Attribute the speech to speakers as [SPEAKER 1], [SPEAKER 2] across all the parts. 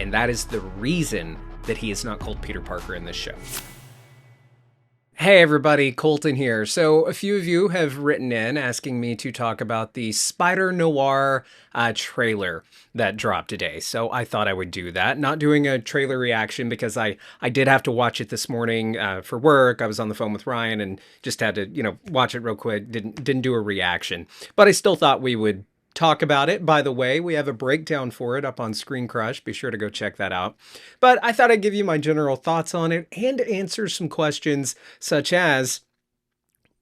[SPEAKER 1] and that is the reason that he is not called Peter Parker in this show. Hey everybody, Colton here. So a few of you have written in asking me to talk about the Spider-Noir trailer that dropped today. So I thought I would do that. Not doing a trailer reaction because I did have to watch it this morning for work. I was on the phone with Ryan and just had to, watch it real quick. Didn't do a reaction. But I still thought we would talk about it. By the way, we have a breakdown for it up on Screen Crush. Be sure to go check that out. But I thought I'd give you my general thoughts on it and answer some questions such as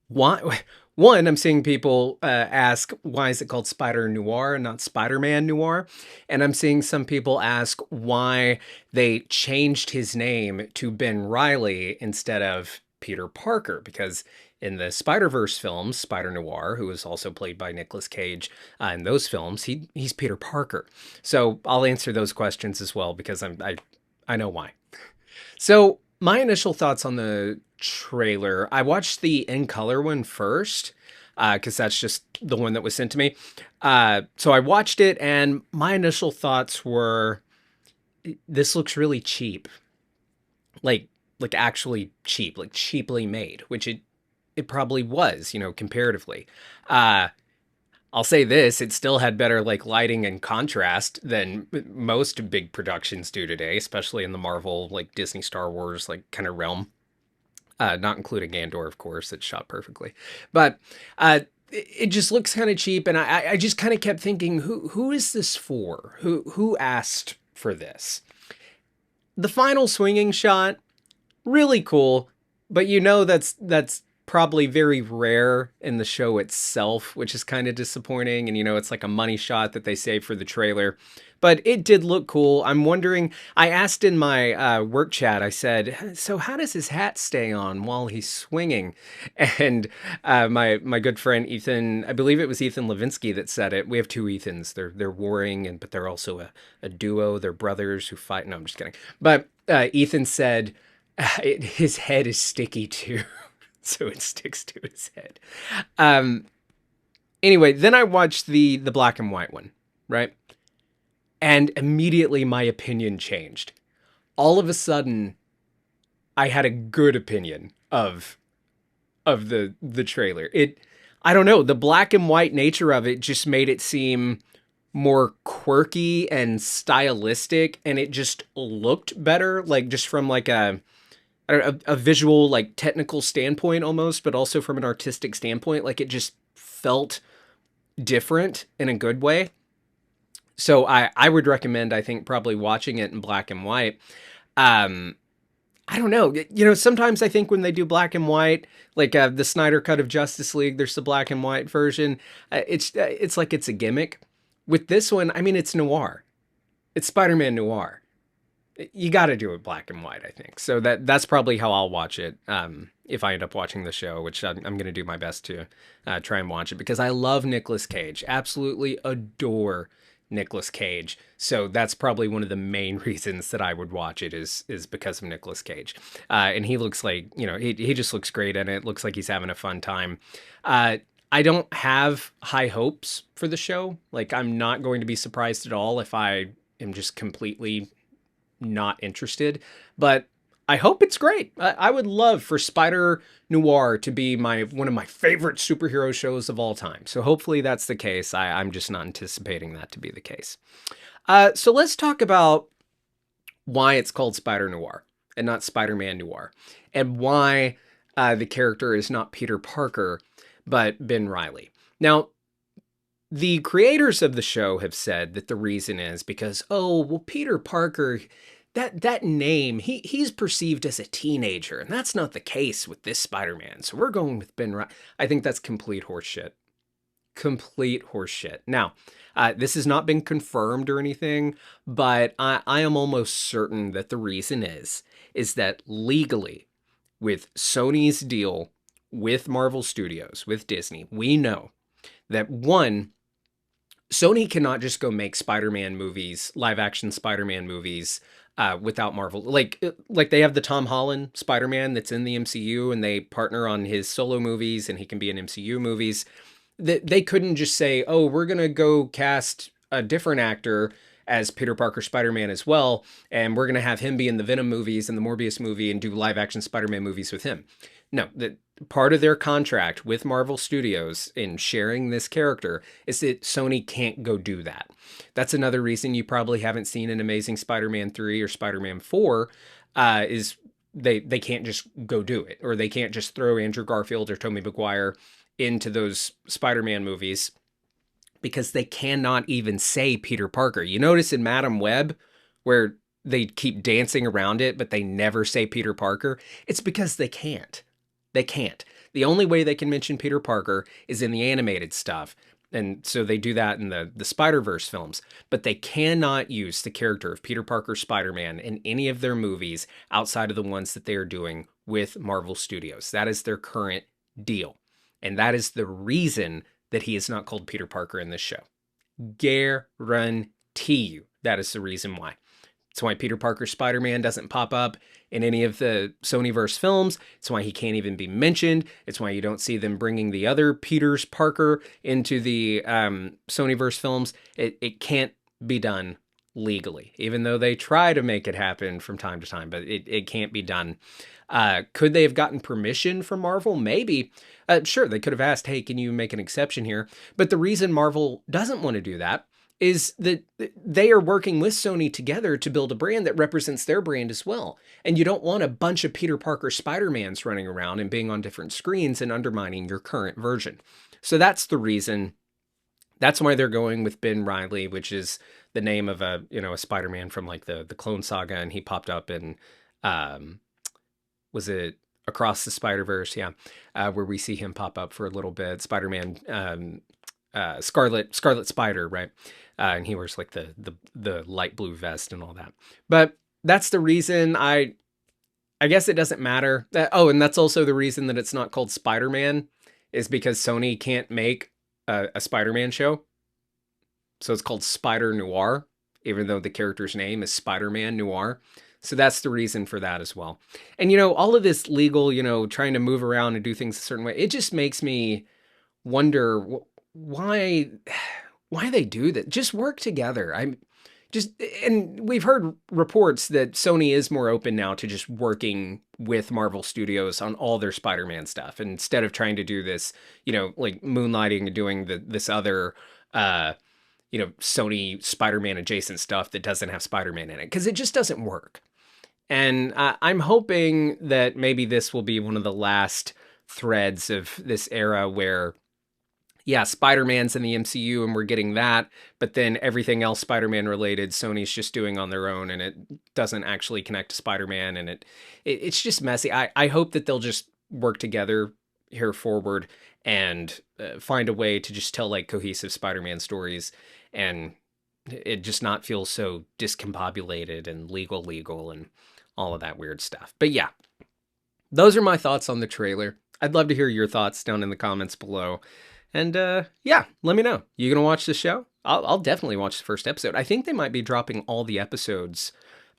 [SPEAKER 1] why. One, I'm seeing people ask, why is it called Spider-Noir and not Spider-Man Noir? And I'm seeing some people ask why they changed his name to Ben Reilly instead of Peter Parker, because in the Spider-Verse films, Spider-Noir, who is also played by Nicolas Cage in those films, he's Peter Parker. So I'll answer those questions as well because I know why. So my initial thoughts on the trailer, I watched the in color one first because that's just the one that was sent to me. So I watched it and my initial thoughts were, this looks really cheap. Like actually cheap, like cheaply made, which it probably was, comparatively. I'll say this, it still had better lighting and contrast than most big productions do today, especially in the Marvel, Disney, Star Wars, kind of realm. Not including Andor, of course, it's shot perfectly. But it just looks kind of cheap, and I just kind of kept thinking, who is this for? Who asked for this? The final swinging shot, really cool, but that's probably very rare in the show itself, which is kind of disappointing. And it's like a money shot that they saved for the trailer, but it did look cool. I'm wondering, I asked in my work chat, I said, so how does his hat stay on while he's swinging? And my good friend Ethan, I believe it was Ethan Levinsky that said it. We have two Ethans. They're warring, but they're also a duo. They're brothers who fight. No, I'm just kidding. But Ethan said his head is sticky too. So it sticks to his head. Anyway, then I watched the black and white one, right? And immediately my opinion changed. All of a sudden, I had a good opinion of the trailer. I don't know, the black and white nature of it just made it seem more quirky and stylistic, and it just looked better, just from a visual, technical standpoint almost, but also from an artistic standpoint. It just felt different in a good way. So I would recommend, I think, probably watching it in black and white. I don't know. Sometimes I think when they do black and white, the Snyder Cut of Justice League, there's the black and white version. It's like it's a gimmick. With this one, I mean, it's noir. It's Spider-Man Noir. You got to do it black and white, I think. So that's probably how I'll watch it if I end up watching the show, which I'm going to do my best to try and watch it because I love Nicolas Cage. Absolutely adore Nicolas Cage. So that's probably one of the main reasons that I would watch it is because of Nicolas Cage. And he looks like, he just looks great in it. Looks like he's having a fun time. I don't have high hopes for the show. I'm not going to be surprised at all if I am just completely not interested, but I hope it's great. I would love for Spider-Noir to be one of my favorite superhero shows of all time. So hopefully that's the case. I'm just not anticipating that to be the case. So let's talk about why it's called Spider-Noir and not Spider-Man Noir, and why the character is not Peter Parker, but Ben Reilly. Now, the creators of the show have said that the reason is because, Peter Parker, that name, he's perceived as a teenager, and that's not the case with this Spider-Man. So we're going with Ben Reilly. I think that's complete horseshit. Complete horseshit. Now, this has not been confirmed or anything, but I am almost certain that the reason is that legally, with Sony's deal with Marvel Studios, with Disney, we know that one, Sony cannot just go make Spider-Man movies, live action Spider-Man movies, without Marvel. Like they have the Tom Holland Spider-Man that's in the MCU, and they partner on his solo movies, and he can be in MCU movies. They couldn't just say, oh, we're going to go cast a different actor as Peter Parker Spider-Man as well, and we're going to have him be in the Venom movies and the Morbius movie and do live action Spider-Man movies with him. No, the part of their contract with Marvel Studios in sharing this character is that Sony can't go do that. That's another reason you probably haven't seen an Amazing Spider-Man 3 or Spider-Man 4 is they can't just go do it, or they can't just throw Andrew Garfield or Tobey Maguire into those Spider-Man movies because they cannot even say Peter Parker. You notice in Madam Web where they keep dancing around it, but they never say Peter Parker. It's because they can't. They can't. The only way they can mention Peter Parker is in the animated stuff. And so they do that in the Spider-Verse films. But they cannot use the character of Peter Parker Spider-Man in any of their movies outside of the ones that they are doing with Marvel Studios. That is their current deal. And that is the reason that he is not called Peter Parker in this show. Guarantee you that is the reason why. It's why Peter Parker Spider-Man doesn't pop up in any of the Sonyverse films. It's why he can't even be mentioned. It's why you don't see them bringing the other Peters Parker into the Sonyverse films. It can't be done legally, even though they try to make it happen from time to time, but it can't be done. Could they have gotten permission from Marvel? Maybe. Sure, they could have asked, hey, can you make an exception here? But the reason Marvel doesn't want to do that is that they are working with Sony together to build a brand that represents their brand as well. And you don't want a bunch of Peter Parker Spider-Mans running around and being on different screens and undermining your current version. So that's the reason. That's why they're going with Ben Reilly, which is the name of a Spider-Man from like the Clone Saga, and he popped up in was it Across the Spider-Verse? Yeah, where we see him pop up for a little bit. Spider-Man, Scarlet Spider, right? And he wears like the light blue vest and all that. But that's the reason I guess it doesn't matter. And that's also the reason that it's not called Spider-Man is because Sony can't make a Spider-Man show. So it's called Spider-Noir, even though the character's name is Spider-Man Noir. So that's the reason for that as well. And, all of this legal, trying to move around and do things a certain way, it just makes me wonder why they do that. Just work together. And we've heard reports that Sony is more open now to just working with Marvel Studios on all their Spider-Man stuff instead of trying to do this, like moonlighting and doing this other, Sony Spider-Man adjacent stuff that doesn't have Spider-Man in it, because it just doesn't work. And I'm hoping that maybe this will be one of the last threads of this era where, yeah, Spider-Man's in the MCU and we're getting that, but then everything else Spider-Man related, Sony's just doing on their own, and it doesn't actually connect to Spider-Man, and it's just messy. I hope that they'll just work together here forward and find a way to just tell like cohesive Spider-Man stories, and it just not feel so discombobulated and legal and all of that weird stuff. But yeah, those are my thoughts on the trailer. I'd love to hear your thoughts down in the comments below. And yeah, let me know. You gonna watch the show? I'll definitely watch the first episode. I think they might be dropping all the episodes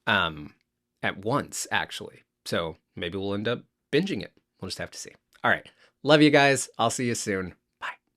[SPEAKER 1] at once, actually. So maybe we'll end up binging it. We'll just have to see. All right. Love you guys. I'll see you soon.